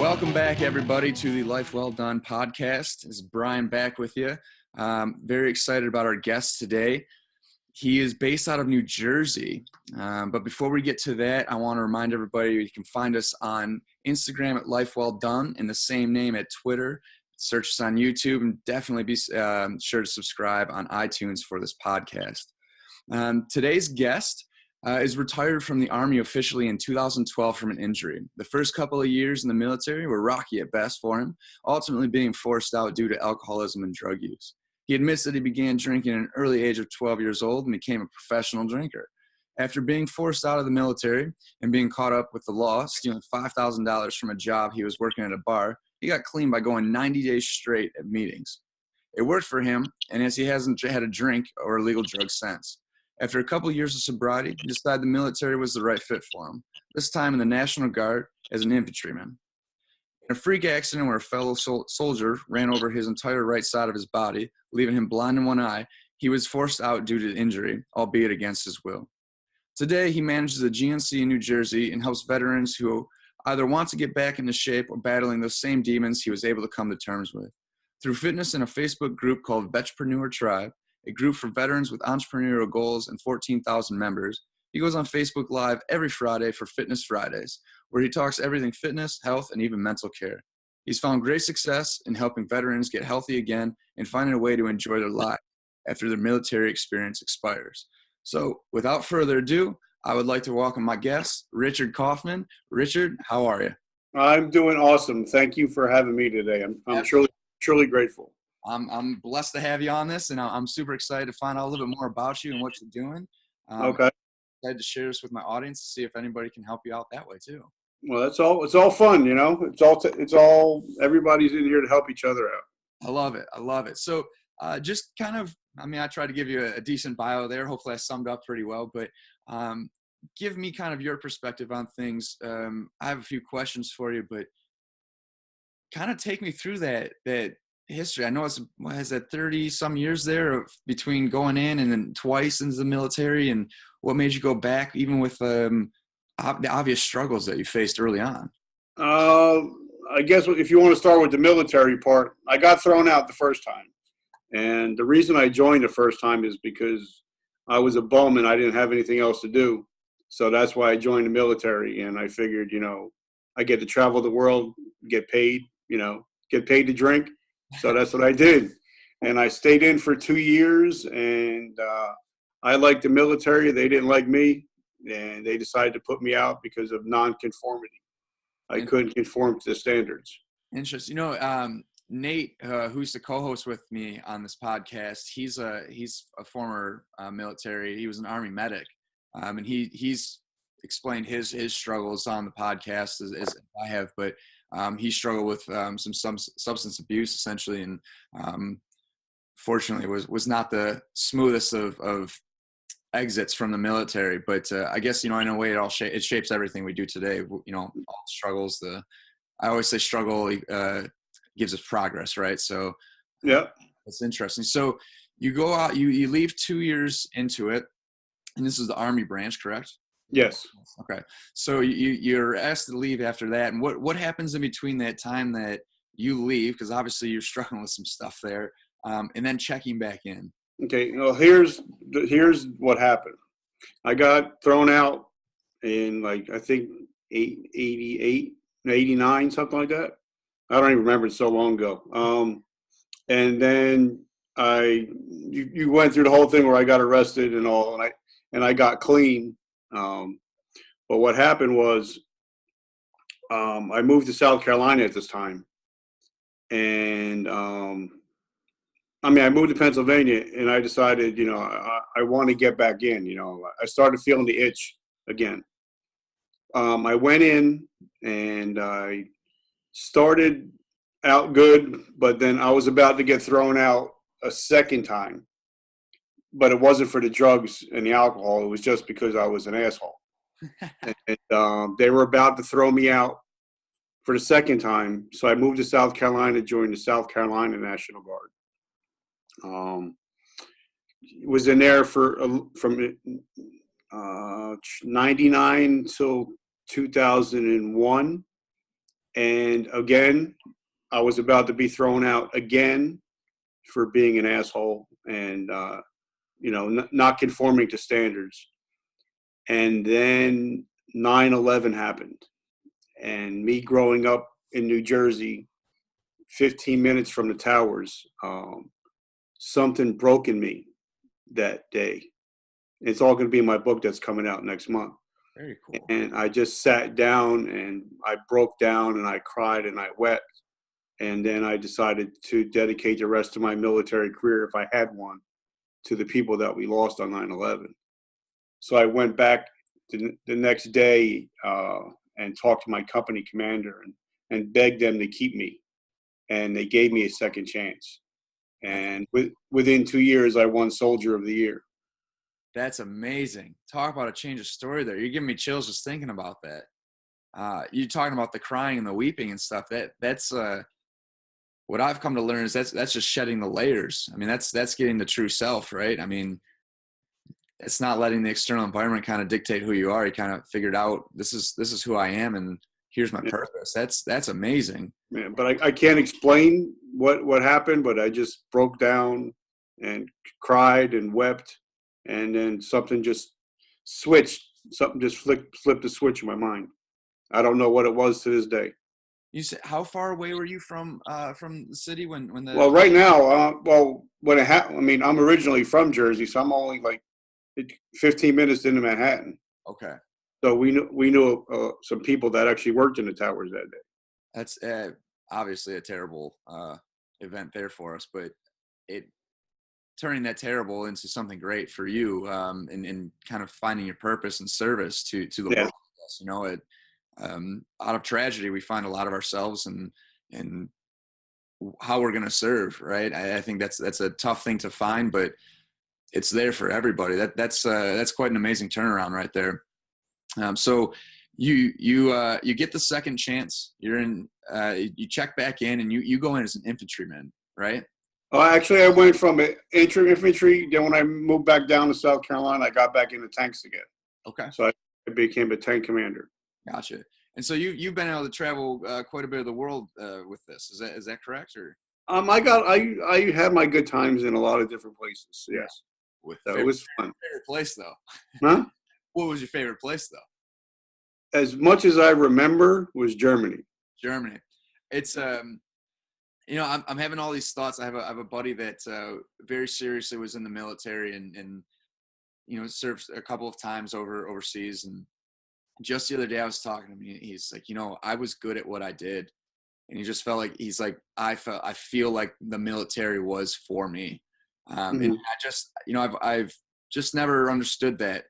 Welcome back, everybody, to the Life Well Done podcast. This is Brian back with you. Very excited about our guest today. He is based out of New Jersey. But before we get to that, I want to remind everybody you can find us on Instagram at Life Well Done and the same name at Twitter. Search us on YouTube and definitely be sure to subscribe on iTunes for this podcast. Today's guest is retired from the Army officially in 2012 from an injury. The first couple of years in the military were rocky at best for him, ultimately being forced out due to alcoholism and drug use. He admits that he began drinking at an early age of 12 years old and became a professional drinker. After being forced out of the military and being caught up with the law, stealing $5,000 from a job he was working at a bar, he got clean by going 90 days straight at meetings. It worked for him, and as he hasn't had a drink or illegal drug since. After a couple of years of sobriety, he decided the military was the right fit for him, this time in the National Guard as an infantryman. In a freak accident where a fellow soldier ran over his entire right side of his body, leaving him blind in one eye, he was forced out due to injury, albeit against his will. Today, he manages a GNC in New Jersey and helps veterans who either want to get back into shape or battling those same demons he was able to come to terms with. Through fitness in a Facebook group called Vetpreneur Tribe, a group for veterans with entrepreneurial goals and 14,000 members, he goes on Facebook Live every Friday for Fitness Fridays, where he talks everything fitness, health, and even mental care. He's found great success in helping veterans get healthy again and finding a way to enjoy their life after their military experience expires. So without further ado, I would like to welcome my guest, Richard Kaufman. Richard, how are you? I'm doing awesome. Thank you for having me today. I'm truly grateful. I'm blessed to have you on this, and I'm super excited to find out a little bit more about you and what you're doing. Okay. I'm excited to share this with my audience to see if anybody can help you out that way too. Well, it's all fun, you know. It's all everybody's in here to help each other out. I love it. So just kind of, I tried to give you a decent bio there. Hopefully I summed up pretty well, but give me kind of your perspective on things. I have a few questions for you, but kind of take me through that history. I know it's 30 some years there between going in and then twice into the military, and what made you go back even with the obvious struggles that you faced early on? I guess if you want to start with the military part, I got thrown out the first time. And the reason I joined the first time is because I was a bum and I didn't have anything else to do. So that's why I joined the military. And I figured, I get to travel the world, get paid to drink. So that's what I did. And I stayed in for 2 years, and I liked the military. They didn't like me, and they decided to put me out because of nonconformity. I couldn't conform to the standards. Interesting. Nate, who's the co-host with me on this podcast, he's a former military. He was an Army medic, and he's explained his struggles on the podcast as I have, but he struggled with some substance abuse essentially, and fortunately was not the smoothest of exits from the military. But I guess in a way it shapes everything we do today. All struggles. I always say struggle gives us progress, right? So yeah, it's interesting. So you go out, you leave 2 years into it, and this is the Army branch, correct? Yes. Okay. So you're asked to leave after that. And what happens in between that time that you leave? Because obviously you're struggling with some stuff there, and then checking back in. Okay. Well, here's what happened. I got thrown out in I think 88, 89, something like that. I don't even remember. It's so long ago. And then you went through the whole thing where I got arrested and all, and I got clean. But what happened was, I moved to South Carolina at this time, and I moved to Pennsylvania, and I decided, I want to get back in. I started feeling the itch again. I went in and I started out good, but then I was about to get thrown out a second time. But it wasn't for the drugs and the alcohol. It was just because I was an asshole. And they were about to throw me out for the second time. So I moved to South Carolina, joined the South Carolina National Guard. Was in there from 99 till 2001. And again, I was about to be thrown out again for being an asshole and, not conforming to standards. And then 9/11 happened. And me growing up in New Jersey, 15 minutes from the towers, something broke in me that day. It's all going to be in my book that's coming out next month. Very cool. And I just sat down and I broke down and I cried and I wept. And then I decided to dedicate the rest of my military career, if I had one, to the people that we lost on 9/11. So I went back the next day and talked to my company commander and begged them to keep me. And they gave me a second chance. And within 2 years, I won Soldier of the Year. That's amazing. Talk about a change of story there. You're giving me chills just thinking about that. You talking about the crying and the weeping and stuff. That's what I've come to learn is that's just shedding the layers. I mean, that's getting the true self, right? I mean, it's not letting the external environment kind of dictate who you are. You kind of figured out this is who I am, and here's my purpose. That's amazing. Yeah, but I can't explain what happened, but I just broke down and cried and wept, and then something just switched. Something just flipped a switch in my mind. I don't know what it was to this day. You said, how far away were you from the city when the? Well, right now, when it happened, I mean, I'm originally from Jersey, so I'm only like 15 minutes into Manhattan. Okay. So we knew some people that actually worked in the towers that day. That's obviously a terrible event there for us, but it turning that terrible into something great for you, and kind of finding your purpose and service to the world. You know, out of tragedy, we find a lot of ourselves and how we're going to serve. Right. I think that's a tough thing to find, but it's there for everybody. That's quite an amazing turnaround right there. So you get the second chance. You're in. You check back in, and you go in as an infantryman, right? Actually, I went from infantry. Then when I moved back down to South Carolina, I got back into tanks again. Okay. So I became a tank commander. Gotcha. And so you've been able to travel quite a bit of the world with this. Is that correct? Or I had my good times in a lot of different places. Yes. It was fun. Favorite place though? Huh? What was your favorite place though? As much as I remember was Germany. Germany. It's I'm having all these thoughts. I have a buddy that very seriously was in the military and served a couple of times overseas. And just the other day I was talking to him. He's like, I was good at what I did, and he just felt like I feel like the military was for me. And I just I've just never understood that.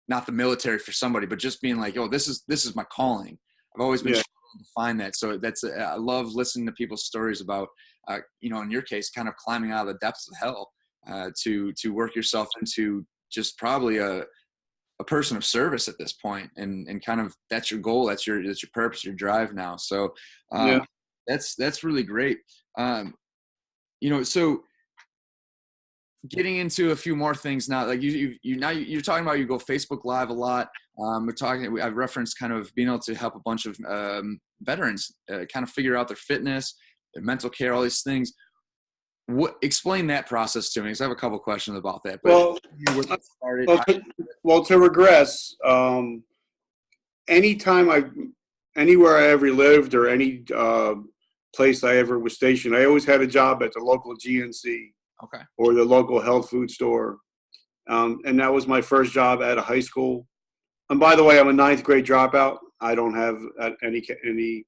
Not the military for somebody, but just being like, this is my calling. I've always been struggling to find that. So I love listening to people's stories about, in your case, kind of climbing out of the depths of hell to work yourself into just probably a person of service at this point, and kind of that's your goal, that's your purpose, your drive now. So that's really great. So getting into a few more things now, like you're talking about, you go Facebook Live a lot. I've referenced kind of being able to help a bunch of veterans kind of figure out their fitness, their mental care, all these things. Explain that process to me, because I have a couple questions about that. But to regress, anywhere I ever lived or any place I ever was stationed, I always had a job at the local GNC. Okay. Or the local health food store. And that was my first job at a high school. And by the way, I'm a 9th grade dropout. I don't have any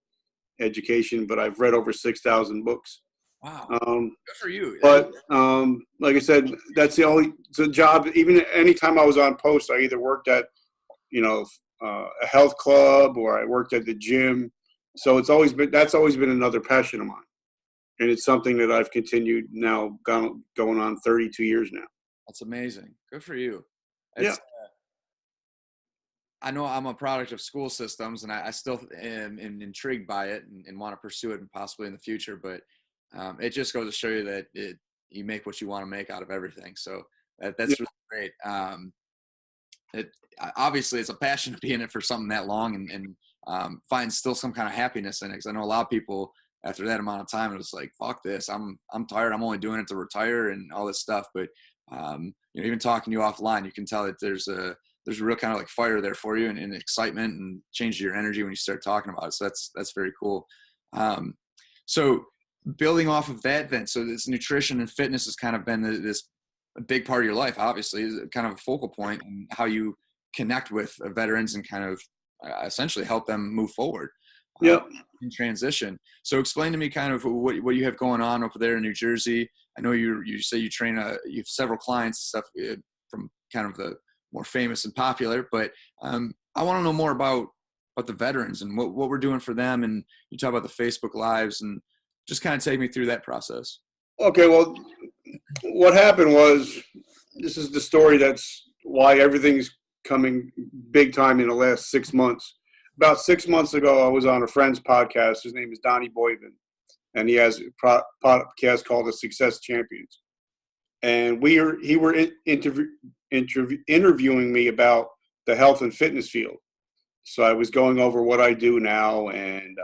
education, but I've read over 6,000 books. Wow. Good for you. But like I said, that's the job. Even anytime I was on post, I either worked at, a health club or I worked at the gym. So that's always been another passion of mine. And it's something that I've continued now, going on 32 years now. That's amazing. Good for you. I know I'm a product of school systems, and I still am intrigued by it and want to pursue it and possibly in the future. But it just goes to show you that you make what you want to make out of everything. So that's really great. it obviously it's a passion to be in it for something that long and find still some kind of happiness in it. Because I know a lot of people after that amount of time, it was like, fuck this, I'm tired. I'm only doing it to retire and all this stuff. But even talking to you offline, you can tell that there's a real kind of like fire there for you and excitement and changes your energy when you start talking about it. So that's very cool. So building off of that then, so this nutrition and fitness has kind of been this a big part of your life, obviously, is kind of a focal point in how you connect with veterans and kind of essentially help them move forward in transition. So explain to me kind of what you have going on over there in New Jersey. I know you say you train you have several clients, stuff from kind of the more famous and popular, but I want to know more about the veterans and what we're doing for them. And you talk about the Facebook Lives and just kind of take me through that process. Okay, well, what happened was, this is the story that's why everything's coming big time in the last 6 months. About 6 months ago, I was on a friend's podcast. His name is Donnie Boyven, and he has a podcast called The Success Champions. And he were interviewing me about the health and fitness field. So I was going over what I do now, and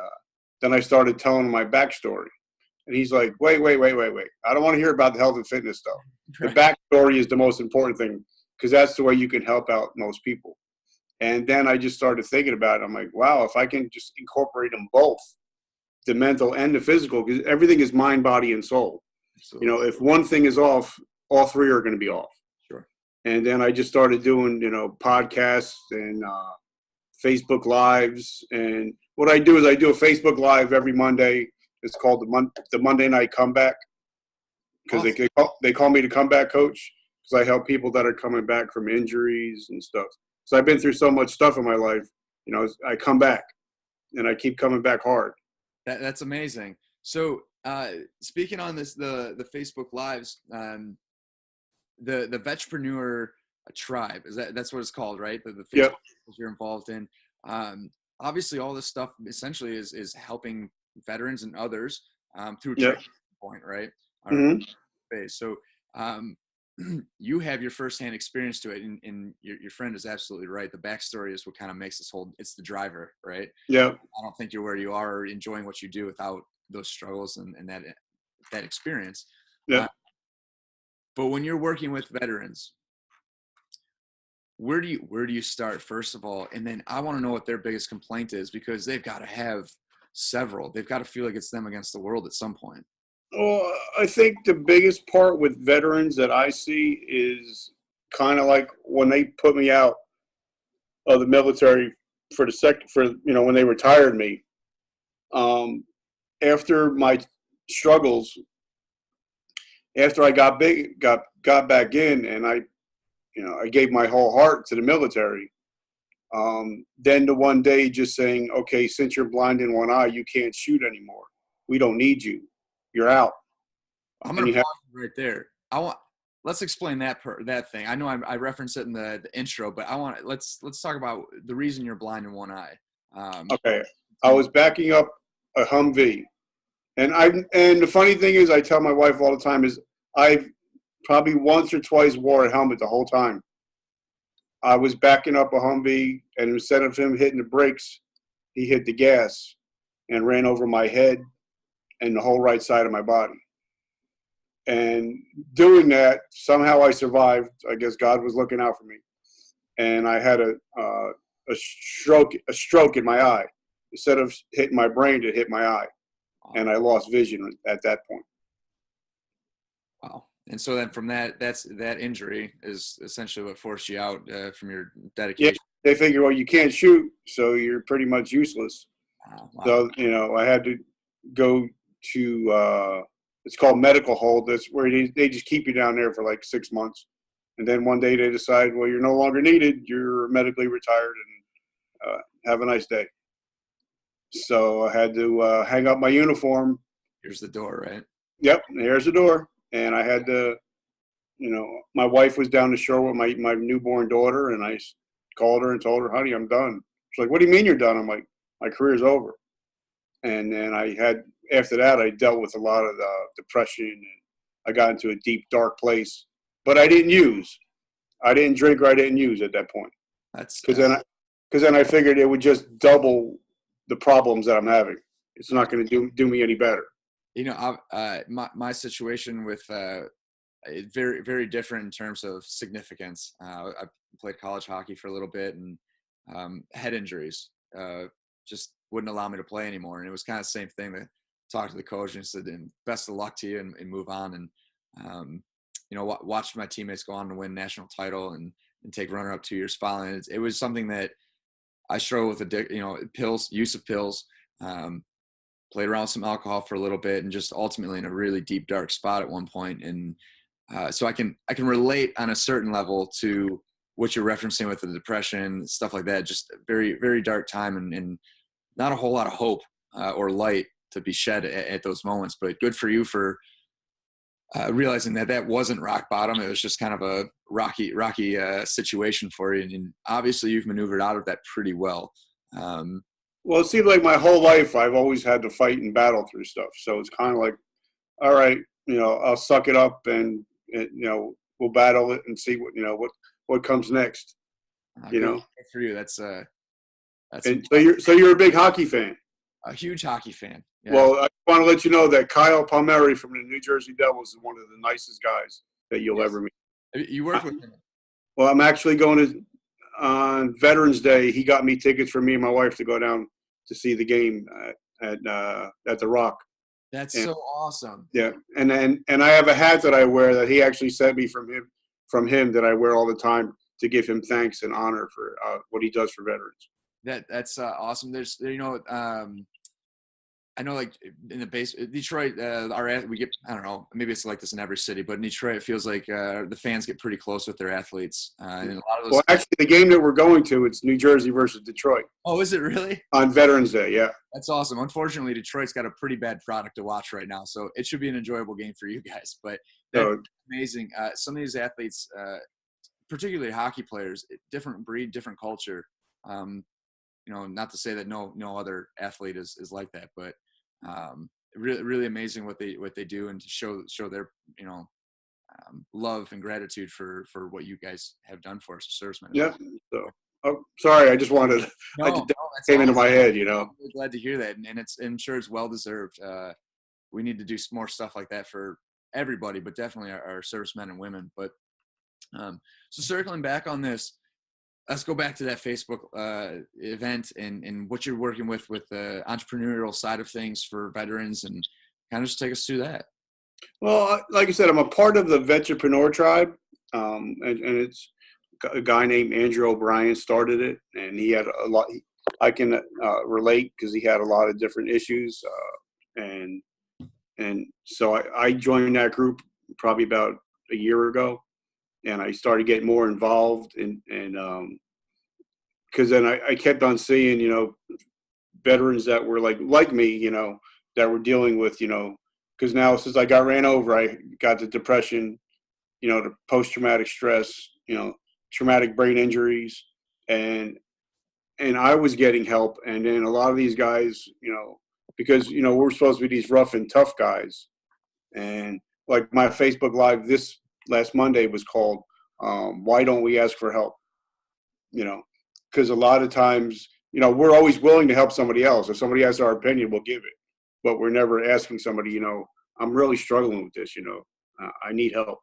then I started telling him my backstory. And he's like, wait. I don't want to hear about the health and fitness stuff. The backstory is the most important thing, because that's the way you can help out most people. And then I just started thinking about it. I'm like, wow, if I can just incorporate them both, the mental and the physical, because everything is mind, body, and soul. Absolutely. If one thing is off, all three are going to be off. Sure. And then I just started doing, podcasts and Facebook Lives. And what I do is I do a Facebook Live every Monday. It's called the Monday Night Comeback, because awesome. They call me the comeback coach, because I help people that are coming back from injuries and stuff. So I've been through so much stuff in my life, I come back and I keep coming back hard. That's amazing. So speaking on this, the Facebook Lives, the Vetpreneur Tribe, that's what it's called, right? The Facebook you're involved in. Obviously, all this stuff essentially is helping veterans and others through a training point, right? Mm-hmm. So you have your firsthand experience to it, and your friend is absolutely right. The backstory is what kind of makes this whole. It's the driver, right? Yeah. I don't think you're where you are or enjoying what you do without those struggles and that experience. Yeah. But when you're working with veterans, where do you start first of all? And then I want to know what their biggest complaint is, because they've got to have several. They've got to feel like it's them against the world at some point. Well, I think the biggest part with veterans that I see is kind of like when they put me out of the military when they retired me. After my struggles, after I got back in, and I gave my whole heart to the military. Then the one day just saying, okay, since you're blind in one eye, you can't shoot anymore. We don't need you. You're out. I'm going to pause right there. Let's explain that thing. I know I referenced it in the intro, but let's talk about the reason you're blind in one eye. Okay. I was backing up a Humvee, and the funny thing is, I tell my wife all the time is I've probably once or twice wore a helmet the whole time. I was backing up a Humvee, and instead of him hitting the brakes, he hit the gas and ran over my head and the whole right side of my body. And doing that, somehow I survived. I guess God was looking out for me. And I had a stroke in my eye. Instead of hitting my brain, it hit my eye. And I lost vision at that point. Wow. And so then from that injury is essentially what forced you out from your dedication. Yeah, they figure, well, you can't shoot, so you're pretty much useless. Wow. So, I had to go to, it's called medical hold. That's where they just keep you down there for like 6 months. And then one day they decide, well, you're no longer needed. You're medically retired, and have a nice day. So I had to hang up my uniform. Here's the door, right? Yep, here's the door. And I had to, my wife was down the shore with my newborn daughter, and I called her and told her, honey, I'm done. She's like, what do you mean you're done? I'm like, my career's over. And then after that, I dealt with a lot of depression, and I got into a deep, dark place. But I didn't drink or I didn't use at that point. That's because then I figured it would just double the problems that I'm having. It's not going to do me any better. My situation with very, very different in terms of significance. I played college hockey for a little bit, and head injuries just wouldn't allow me to play anymore. And it was kind of the same thing. That talked to the coach and said, and best of luck to you, and move on. And watched my teammates go on to win national title and take runner-up 2 years following. It was something that I struggled with, use of pills, played around with some alcohol for a little bit, and just ultimately in a really deep, dark spot at one point. And so I can relate on a certain level to what you're referencing with the depression, stuff like that. Just a very, very dark time, and not a whole lot of hope or light to be shed at those moments. But good for you for realizing that wasn't rock bottom. It was just kind of a rocky situation for you. And obviously you've maneuvered out of that pretty well. Well, it seems like my whole life I've always had to fight and battle through stuff. So it's kind of like, all right, I'll suck it up and we'll battle it and see what comes next. Good for you. That's and so you're a big hockey fan. A huge hockey fan. Yeah. Well, I want to let you know that Kyle Palmieri from the New Jersey Devils is one of the nicest guys that you'll ever meet. You work with him? Well, I'm actually going on Veterans Day. He got me tickets for me and my wife to go down to see the game at the Rock. That's so awesome. Yeah, and I have a hat that I wear that he actually sent me from him that I wear all the time to give him thanks and honor for what he does for veterans. That's awesome. There's I know, like in the base, Detroit, we get, I don't know, maybe it's like this in every city, but in Detroit, it feels like the fans get pretty close with their athletes. And a lot of those. Well, actually, the game that we're going to, it's New Jersey versus Detroit. Oh, is it really? On Veterans Day, yeah. That's awesome. Unfortunately, Detroit's got a pretty bad product to watch right now, so it should be an enjoyable game for you guys. But that's amazing. Some of these athletes, particularly hockey players, different breed, different culture. Not to say that no other athlete is like that, but really, really amazing what they do, and to show their love and gratitude for what you guys have done for us as servicemen. Yeah. So, sorry, I just wanted. That came into my head. I'm really glad to hear that, and I'm sure it's well deserved. We need to do some more stuff like that for everybody, but definitely our servicemen and women. But so circling back on this. Let's go back to that Facebook event and what you're working with the entrepreneurial side of things for veterans, and kind of just take us through that. Well, like I said, I'm a part of the Vetrepreneur Tribe, and it's a guy named Andrew O'Brien started it, and he had a lot. I can relate because he had a lot of different issues, and so I joined that group probably about a year ago. And I started getting more involved, and because then I kept on seeing, veterans that were like me, that were dealing with, because now since I got ran over, I got the depression, the post-traumatic stress, traumatic brain injuries, and I was getting help. And then a lot of these guys, because, we're supposed to be these rough and tough guys. And like my Facebook Live this last Monday was called Why Don't We Ask for Help? Because a lot of times, we're always willing to help somebody else. If somebody has our opinion, we'll give it. But we're never asking somebody, I'm really struggling with this, I need help.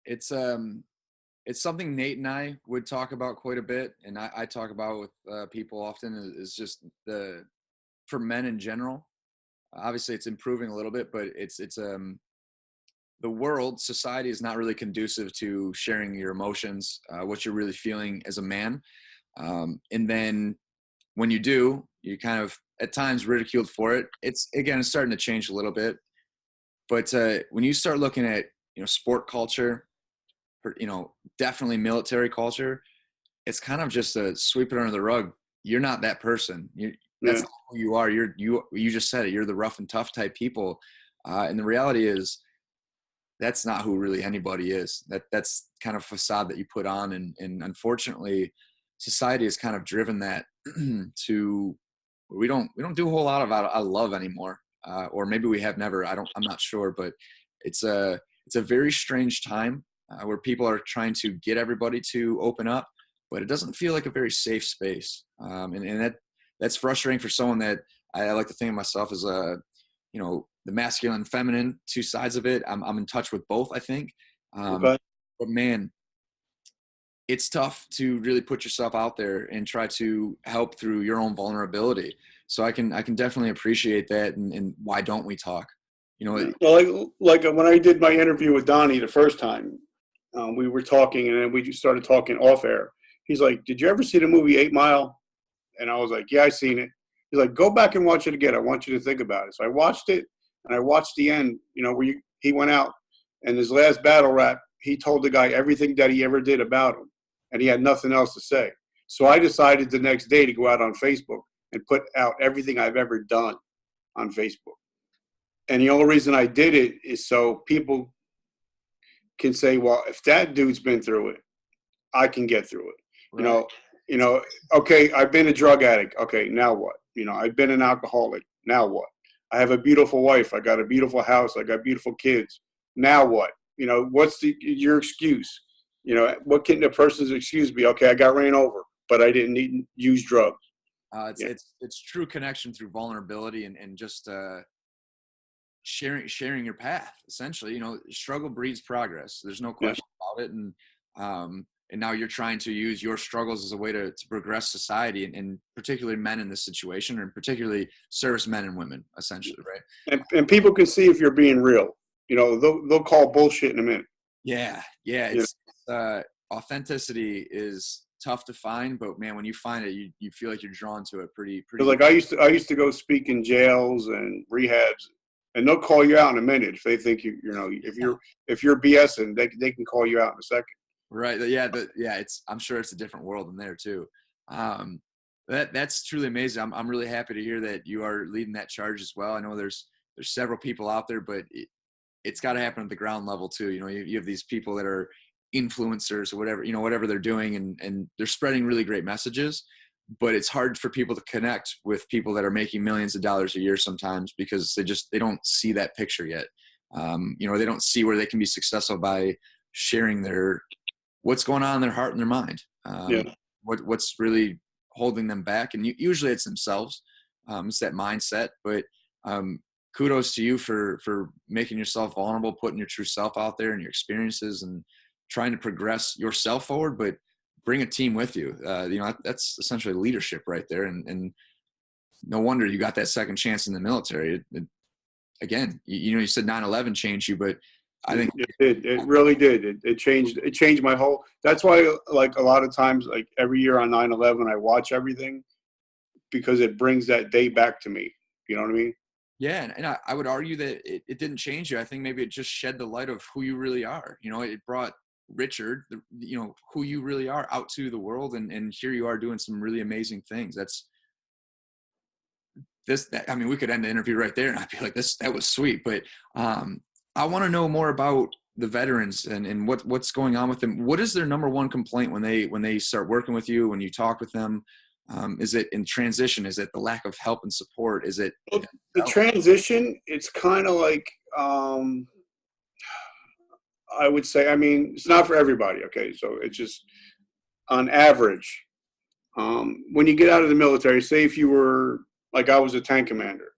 It's something Nate and I would talk about quite a bit, and I talk about with people often, is just for men in general. Obviously, it's improving a little bit, but it's the society is not really conducive to sharing your emotions, what you're really feeling as a man. And then when you do, you kind of at times ridiculed for it. It's starting to change a little bit. But when you start looking at, sport culture, definitely military culture, it's kind of just a sweep it under the rug. You're not that person. That's not who you are. You just said it. You're the rough and tough type people. And the reality is, that's not who really anybody is. That's kind of facade that you put on, and unfortunately, society has kind of driven that to we don't do a whole lot of out of love anymore, or maybe we have never. I'm not sure, but it's a very strange time where people are trying to get everybody to open up, but it doesn't feel like a very safe space. And that's frustrating for someone that I like to think of myself as the masculine and feminine, two sides of it. I'm in touch with both, I think. Okay. But man, it's tough to really put yourself out there and try to help through your own vulnerability. So I can definitely appreciate that. And why don't we talk? Well, like when I did my interview with Donnie the first time, we were talking, and then we just started talking off air. He's like, "Did you ever see the movie 8 Mile?" And I was like, "Yeah, I seen it." He's like, "Go back and watch it again. I want you to think about it." So I watched it, and I watched the end. Where he went out, and his last battle rap, he told the guy everything that he ever did about him, and he had nothing else to say. So I decided the next day to go out on Facebook and put out everything I've ever done on Facebook. And the only reason I did it is so people can say, well, if that dude's been through it, I can get through it. Right. Okay, I've been a drug addict. Okay, now what? I've been an alcoholic. Now what? I have a beautiful wife. I got a beautiful house. I got beautiful kids. Now what? What's your excuse? What can the person's excuse be? Okay, I got ran over, but I didn't use drugs. It's true connection through vulnerability and just sharing your path, essentially. Struggle breeds progress. There's no question about it. And now you're trying to use your struggles as a way to progress society, and particularly men in this situation, and particularly service men and women, essentially, right? And people can see if you're being real. They'll call bullshit in a minute. Yeah. It's authenticity is tough to find, but man, when you find it, you feel like you're drawn to it pretty. Like I used to go speak in jails and rehabs, and they'll call you out in a minute if they think if you're BSing, they can call you out in a second. Right. Yeah. I'm sure it's a different world in there too. That's truly amazing. I'm really happy to hear that you are leading that charge as well. I know there's several people out there, but it's got to happen at the ground level too. You have these people that are influencers or whatever they're doing, and they're spreading really great messages, but it's hard for people to connect with people that are making millions of dollars a year sometimes, because they don't see that picture yet. They don't see where they can be successful by sharing what's going on in their heart and their mind. What's really holding them back. And usually it's themselves. It's that mindset, but kudos to you for making yourself vulnerable, putting your true self out there and your experiences, and trying to progress yourself forward, but bring a team with you. That's essentially leadership right there. And no wonder you got that second chance in the military. Again, you said 9/11 changed you, but I think it did. It really did. It changed my whole. That's why, like, a lot of times, like every year on 9/11, I watch everything because it brings that day back to me. You know what I mean? Yeah, and I would argue that it didn't change you. I think maybe it just shed the light of who you really are. It brought Richard, who you really are, out to the world, and here you are doing some really amazing things. We could end the interview right there, and I'd be like, that was sweet. But I want to know more about the veterans and what's going on with them. What is their number one complaint when they start working with you, when you talk with them? Is it in transition? Is it the lack of help and support? Is it the transition? It's kind of like, I would say, it's not for everybody. Okay. So it's just on average, when you get out of the military, say if you were, like I was a tank commander,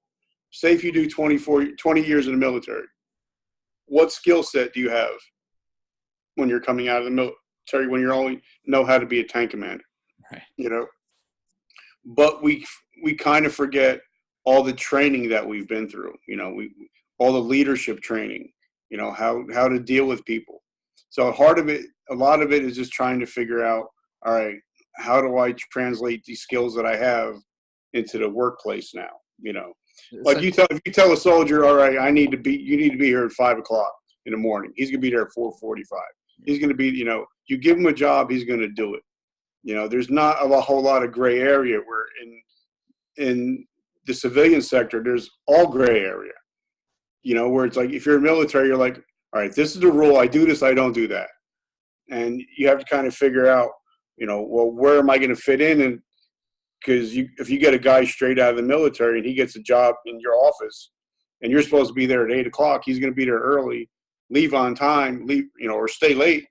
say if you do 20 years in the military, what skill set do you have when you're coming out of the military, when you only know how to be a tank commander? Right. But we kind of forget all the training that we've been through, all the leadership training, how to deal with people. So a lot of it is just trying to figure out, all right, how do I translate these skills that I have into the workplace now? Like if you tell a soldier, all right, you need to be here at 5 o'clock in the morning. He's going to be there at 4:45. He's going to be, you give him a job, he's going to do it. There's not a whole lot of gray area, where in the civilian sector, there's all gray area, where it's like, if you're military, you're like, all right, this is the rule. I do this, I don't do that. And you have to kind of figure out, well, where am I going to fit in? And because if you get a guy straight out of the military and he gets a job in your office and you're supposed to be there at 8 o'clock, he's going to be there early, leave on time, or stay late.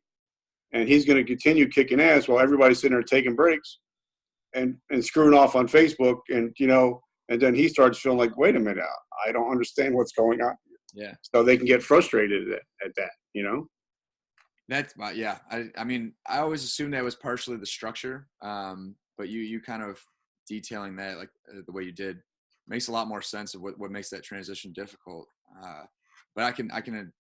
and he's going to continue kicking ass while everybody's sitting there taking breaks and screwing off on Facebook, and and then he starts feeling like, wait a minute, I don't understand what's going on. Yeah. So they can get frustrated at that. That's yeah. I mean, I always assumed that was partially the structure, but you kind of detailing that like the way you did makes a lot more sense of what makes that transition difficult. But I can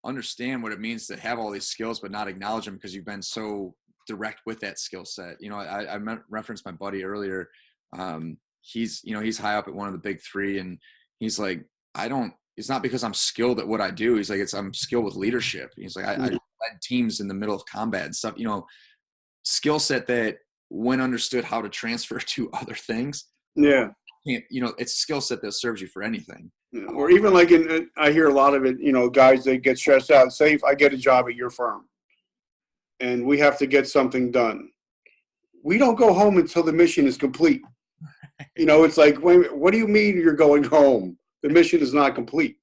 understand what it means to have all these skills but not acknowledge them because you've been so direct with that skill set. I referenced my buddy earlier. He's high up at one of the big three, and he's like, it's not because I'm skilled at what I do. He's like, I'm skilled with leadership. He's like, I led teams in the middle of combat and stuff, skill set that when understood how to transfer to other things. Yeah. It's a skill set that serves you for anything. Or even like I hear a lot of it, guys, they get stressed out. Say if I get a job at your firm and we have to get something done, we don't go home until the mission is complete. It's like, wait, what do you mean you're going home? The mission is not complete.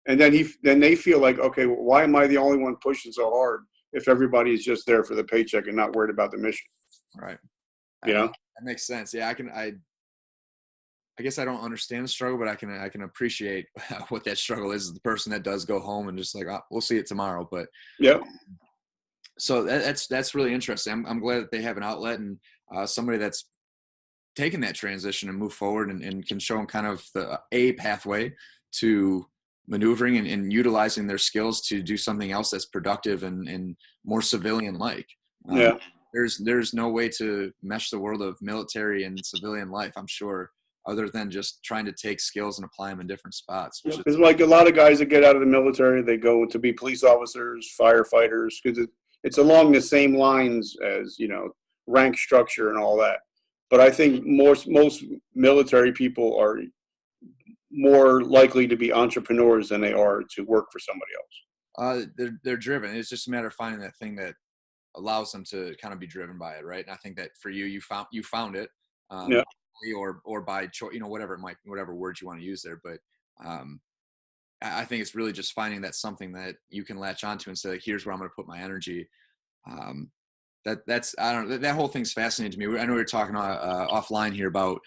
And then they feel like, okay, well, why am I the only one pushing so hard if everybody is just there for the paycheck and not worried about the mission? Right. That makes sense. Yeah, I guess I don't understand the struggle, but I can appreciate what that struggle is. The person that does go home and just like, we'll see it tomorrow. But yeah. So that's really interesting. I'm glad that they have an outlet and somebody that's taken that transition and move forward and can show them kind of a pathway to maneuvering and utilizing their skills to do something else that's productive and more civilian-like. Yeah. There's no way to mesh the world of military and civilian life, I'm sure, other than just trying to take skills and apply them in different spots. It's like a lot of guys that get out of the military, they go to be police officers, firefighters, because it's along the same lines as, rank structure and all that. But I think most military people are more likely to be entrepreneurs than they are to work for somebody else. They're driven. It's just a matter of finding that thing that allows them to kind of be driven by it, right? And I think that for you found it. Yeah. Or by choice, whatever it might, whatever words you want to use there. But I think it's really just finding that something that you can latch onto and say, like, here's where I'm going to put my energy. That's I don't know. That whole thing's fascinating to me. I know we were talking offline here about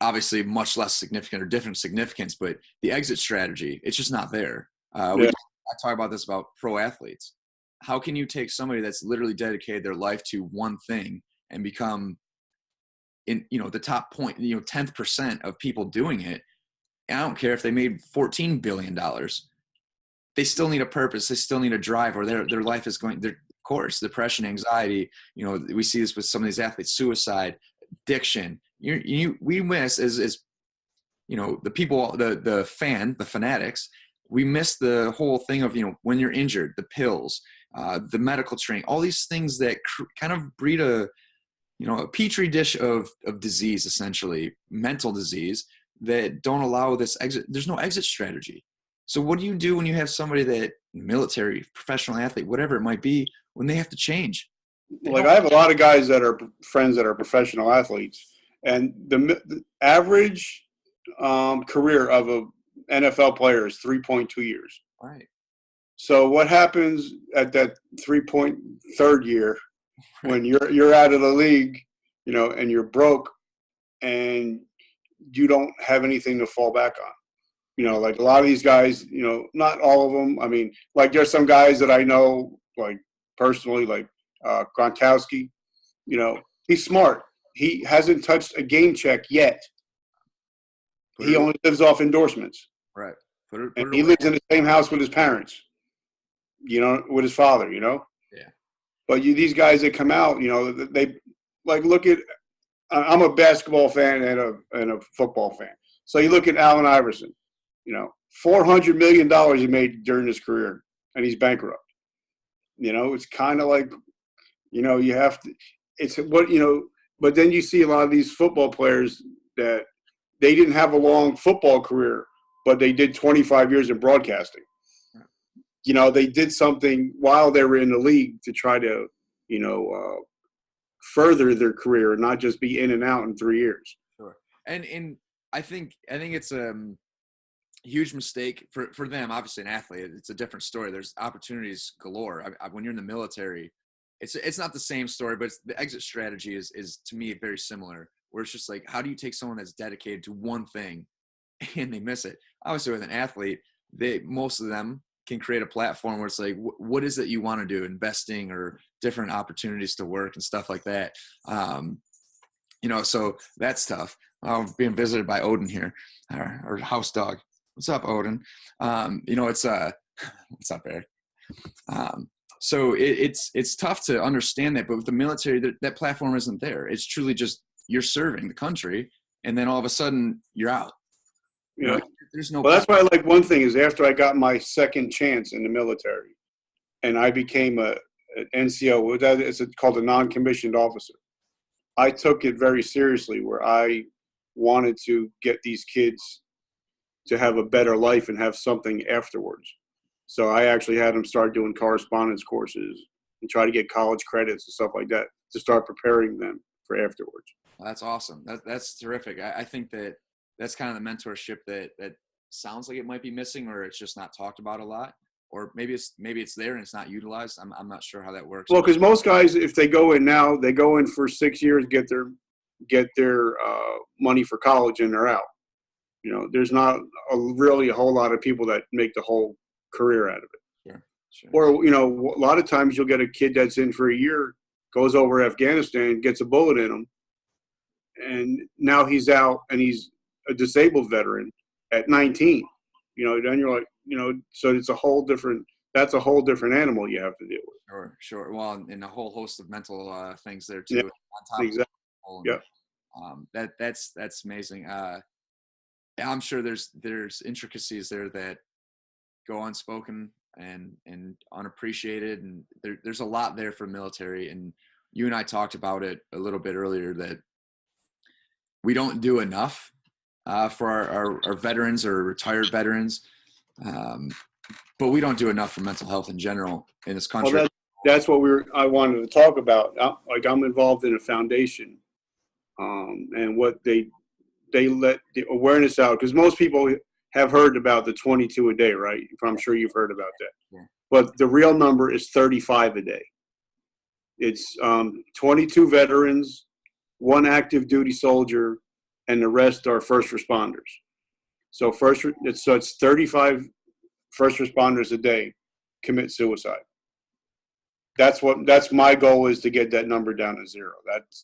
obviously much less significant or different significance, but the exit strategy, it's just not there. I talk about this about pro athletes. How can you take somebody that's literally dedicated their life to one thing and become in the top 10th% of people doing it? And I don't care if they made $14 billion. They still need a purpose. They still need a drive, or their life is going, of course, depression, anxiety. We see this with some of these athletes, suicide, addiction. We miss as the people, the fanatics. We miss the whole thing of when you're injured, the pills, the medical training, all these things that kind of breed a petri dish of disease, essentially mental disease, that don't allow this exit. There's no exit strategy. So what do you do when you have somebody that military, professional athlete, whatever it might be, when they have to change? Like I have a lot of guys that are friends that are professional athletes, and the average career of a NFL player is 3.2 years. Right. So what happens at that 3.3rd year when you're out of the league, and you're broke and you don't have anything to fall back on? Like a lot of these guys, not all of them. I mean, like there's some guys that I know, like personally, like Gronkowski, he's smart. He hasn't touched a game check yet. He only lives off endorsements. Right. And he lives in the same house with his parents, with his father, Yeah. But these guys that come out, they like look at. I'm a basketball fan and a football fan. So you look at Allen Iverson, $400 million he made during his career, and he's bankrupt. It's kind of like, you have to. It's what But then you see a lot of these football players that they didn't have a long football career, but they did 25 years in broadcasting. They did something while they were in the league to try to, further their career and not just be in and out in 3 years. Sure. And I think it's huge mistake for them. Obviously, an athlete, it's a different story. There's opportunities galore. When you're in the military, it's not the same story, but the exit strategy is to me very similar. Where it's just like, how do you take someone that's dedicated to one thing and they miss it? Obviously, with an athlete, most of them can create a platform where it's like, what is it you want to do? Investing or different opportunities to work and stuff like that. So that's tough. Being visited by Odin here, our house dog. What's up, Odin? It's what's up, Eric? So it's tough to understand that, but with the military, that platform isn't there. It's truly just you're serving the country, and then all of a sudden you're out. Yeah. There's no. Well, that's why I like one thing is after I got my second chance in the military, and I became an NCO. It's called a non-commissioned officer. I took it very seriously, where I wanted to get these kids to have a better life and have something afterwards. So I actually had them start doing correspondence courses and try to get college credits and stuff like that to start preparing them for afterwards. Well, that's awesome. That's terrific. I think that's kind of the mentorship that sounds like it might be missing, or it's just not talked about a lot, or maybe it's there and it's not utilized. I'm not sure how that works. Well, because most guys, if they go in now, they go in for 6 years, get their money for college, and they're out. There's not really a whole lot of people that make the whole career out of it. Sure. Or, a lot of times you'll get a kid that's in for a year, goes over Afghanistan, gets a bullet in him, and now he's out and he's a disabled veteran at 19. Then you're like, so it's that's a whole different animal you have to deal with. Sure. Well, and a whole host of mental things there too. Yeah, on top exactly. of that's amazing. I'm sure there's intricacies there that go unspoken and unappreciated, and there's a lot there for military. And you and I talked about it a little bit earlier that we don't do enough for our veterans or retired veterans, but we don't do enough for mental health in general in this country. Well, that's what I wanted to talk about. I'm involved in a foundation, and what they let the awareness out, because most people have heard about the 22 a day, right? I'm sure you've heard about that. Yeah. But the real number is 35 a day. It's 22 veterans, 1 active duty soldier, and the rest are first responders. So it's 35 first responders a day commit suicide. That's my goal, is to get that number down to 0.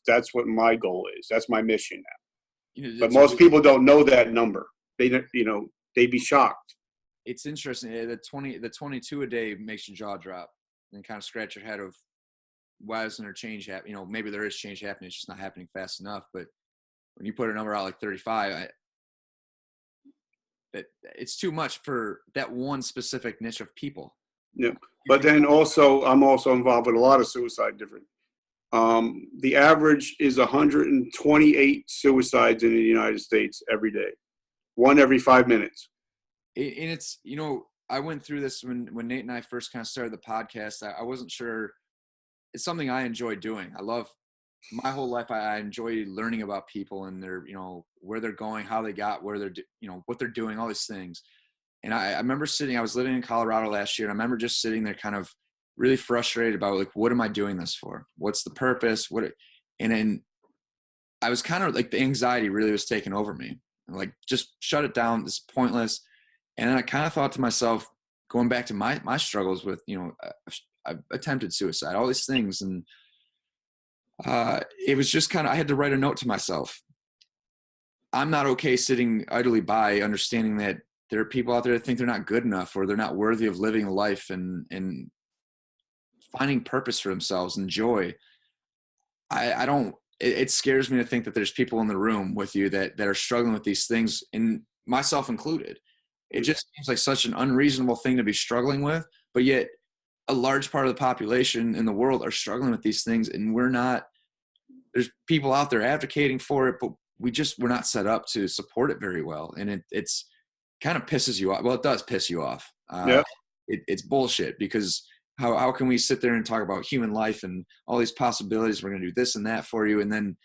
That's what my goal is. That's my mission now. But most people don't know that number. They'd be shocked. It's interesting. The 22 a day makes your jaw drop and kind of scratch your head of why isn't there change happening? Maybe there is change happening. It's just not happening fast enough. But when you put a number out like 35, it's too much for that one specific niche of people. Yeah. But then also, I'm also involved with a lot of suicide different. The average is 128 suicides in the United States every day. 1 every 5 minutes. And it's, I went through this when Nate and I first kind of started the podcast. I wasn't sure. It's something I enjoy doing. I love my whole life. I enjoy learning about people and their, where they're going, how they got where they're, what they're doing, all these things. And I remember I was living in Colorado last year, and I remember just sitting there kind of really frustrated about, like, what am I doing this for? What's the purpose? And then I was kind of like, the anxiety really was taking over me. I'm like, just shut it down. This is pointless. And then I kind of thought to myself, going back to my struggles with, I've attempted suicide, all these things. And it was just I had to write a note to myself. I'm not okay sitting idly by, understanding that there are people out there that think they're not good enough, or they're not worthy of living a life and finding purpose for themselves and joy. It scares me to think that there's people in the room with you that are struggling with these things, and myself included. It just seems like such an unreasonable thing to be struggling with, but yet a large part of the population in the world are struggling with these things, and there's people out there advocating for it, but we're not set up to support it very well. And it's kind of pisses you off. Well, it does piss you off. Yeah. It's bullshit, because how can we sit there and talk about human life and all these possibilities? We're going to do this and that for you. And then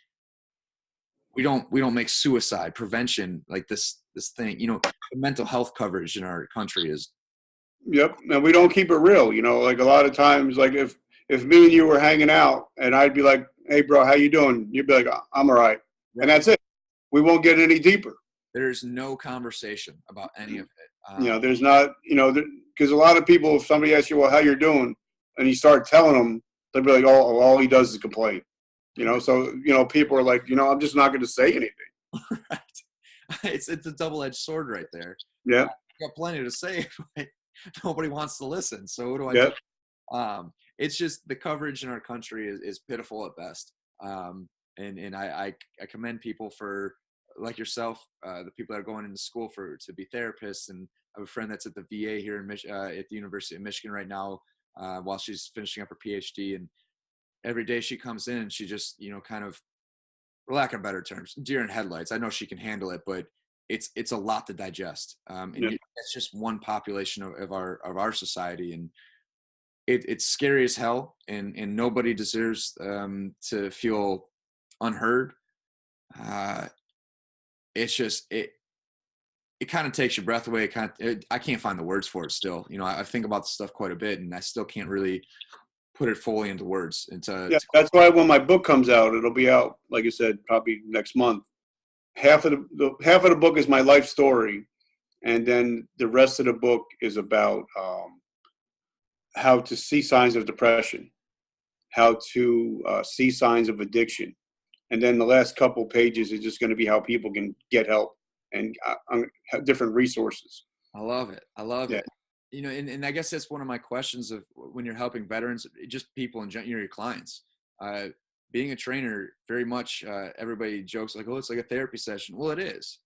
we don't make suicide prevention like this thing, the mental health coverage in our country is. Yep, and we don't keep it real. Like a lot of times, like if me and you were hanging out, and I'd be like, "Hey, bro, how you doing?" You'd be like, "I'm all right," and that's it. We won't get any deeper. There's no conversation about any of it. There's not. Because a lot of people, if somebody asks you, "Well, how you're doing," and you start telling them, they'll be like, "Oh, all he does is complain." So people are like, I'm just not going to say anything. Right. It's a double-edged sword right there. Yeah. I've got plenty to say, but nobody wants to listen. So what do I do? It's just the coverage in our country is pitiful at best. And I commend people for, like yourself, the people that are going into school to be therapists. And I have a friend that's at the VA here at the University of Michigan right now, while she's finishing up her PhD. And every day she comes in and she just, kind of, for lack of better terms, deer in headlights. I know she can handle it, but it's a lot to digest. It's just one population of our society, and it's scary as hell. And nobody deserves to feel unheard. It's just it kind of takes your breath away. I can't find the words for it still. I think about the stuff quite a bit, and I still can't really put it fully into words. That's why when my book comes out, it'll be out, like I said, probably next month. Half of the book is my life story, and then the rest of the book is about how to see signs of depression, how to see signs of addiction, and then the last couple pages is just going to be how people can get help and different resources. I love it. And I guess that's one of my questions of when you're helping veterans, just people in general, your clients. Being a trainer, very much everybody jokes like, "Oh, it's like a therapy session." Well, it is.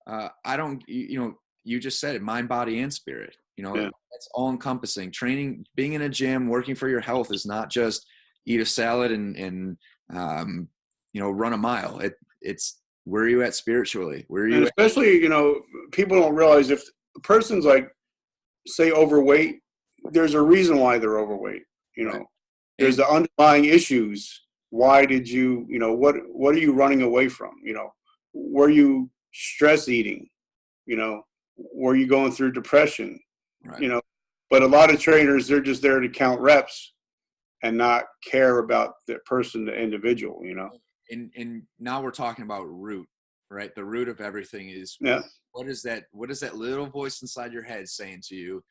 I don't, you just said it, mind, body, and spirit. That's all encompassing. Training, being in a gym, working for your health is not just eat a salad and run a mile. It's where are you at spiritually? Where are you? And especially, people don't realize if a person's like, say, overweight, there's a reason why they're overweight. Right. There's the underlying issues. Why did you, what are you running away from? Were you stress eating? Were you going through depression? Right. But a lot of trainers, they're just there to count reps and not care about the person, the individual, And now we're talking about root, right? The root of everything is what is that little voice inside your head saying to you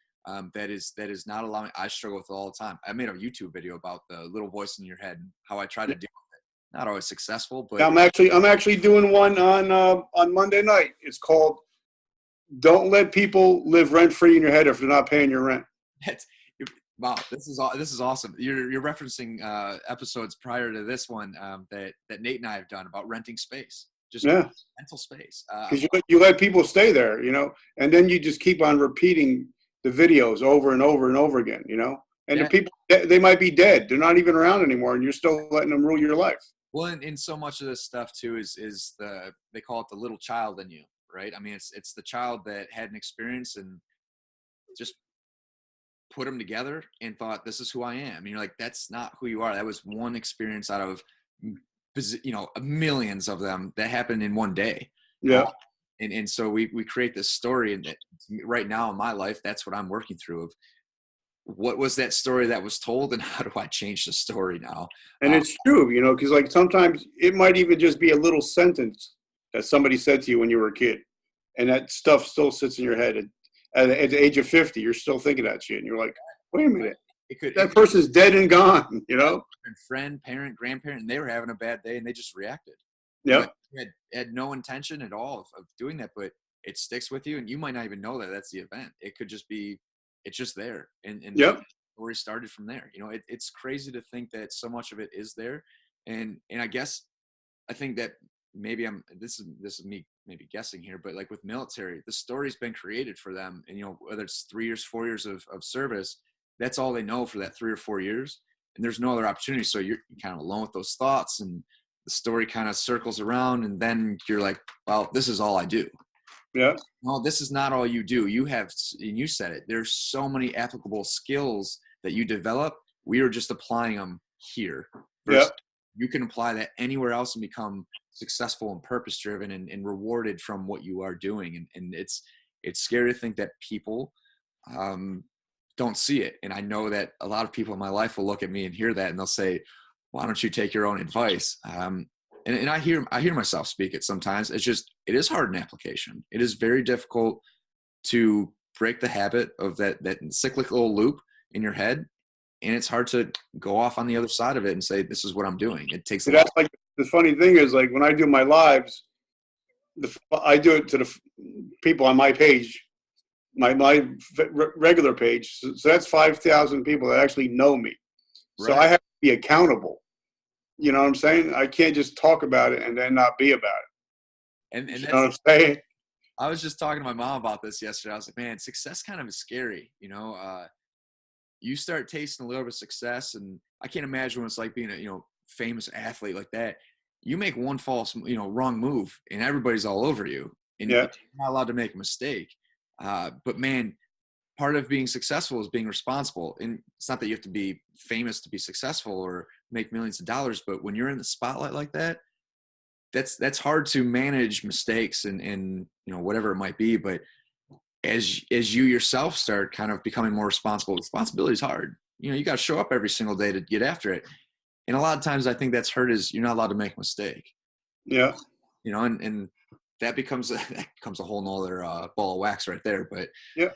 that is not allowing. I struggle with it all the time. I made a YouTube video about the little voice in your head and how I try to deal with it. Not always successful, but I'm actually doing one on Monday night. It's called "Don't Let People Live Rent Free in Your Head If They're Not Paying Your Rent." Wow, this is awesome. You're referencing episodes prior to this one that Nate and I have done about renting space, just mental space. Because you let people stay there, and then you just keep on repeating the videos over and over and over again, and the people, they might be dead. They're not even around anymore, and you're still letting them rule your life. Well, and so much of this stuff too is they call it the little child in you, right? I mean, it's the child that had an experience and just put them together and thought, this is who I am. And you're like, that's not who you are. That was one experience out of, millions of them that happened in one day. Yeah. And so we create this story, and right now in my life, that's what I'm working through of what was that story that was told and how do I change the story now? And it's true, because like sometimes it might even just be a little sentence that somebody said to you when you were a kid, and that stuff still sits in your head. At the age of 50, you're still thinking that shit, and you're like, wait a minute, that person's dead and gone, Friend, parent, grandparent, and they were having a bad day, and they just reacted. Yeah, had no intention at all of doing that, but it sticks with you, and you might not even know that that's the event. It could just be, it's just there, and the story started from there. It's crazy to think that so much of it is there, and I guess I think that maybe this is me maybe guessing here, but like with military, the story's been created for them, and whether it's 3 years, 4 years of service, that's all they know for that 3 or 4 years, and there's no other opportunity. So you're kind of alone with those thoughts, and the story kind of circles around, and then you're like, well, this is all I do. Yeah. No, this is not all you do. You have, and you said it, there's so many applicable skills that you develop. We are just applying them here. Yeah. You can apply that anywhere else and become successful and purpose driven and rewarded from what you are doing. And it's scary to think that people don't see it. And I know that a lot of people in my life will look at me and hear that, and they'll say, why don't you take your own advice? And I hear myself speak it sometimes. It's just, it is hard in application. It is very difficult to break the habit of that cyclical loop in your head. And it's hard to go off on the other side of it and say, this is what I'm doing. It takes that's like, the funny thing is, like, when I do my lives, I do it to the people on my page, my regular page. So that's 5,000 people that actually know me. Right. So I have to be accountable. You know what I'm saying? I can't just talk about it and then not be about it. And you know what I'm saying? I was just talking to my mom about this yesterday. I was like, man, success kind of is scary. You start tasting a little bit of success, and I can't imagine what it's like being a, famous athlete like that. You make one false, wrong move, and everybody's all over you, and you're not allowed to make a mistake. But man, part of being successful is being responsible. And it's not that you have to be famous to be successful or make millions of dollars, but when you're in the spotlight like that, that's hard to manage mistakes and whatever it might be. But as you yourself start kind of becoming more responsible, responsibility is hard. You got to show up every single day to get after it. And a lot of times I think that's hurt is you're not allowed to make a mistake. Yeah. And that becomes a whole nother ball of wax right there. But yeah,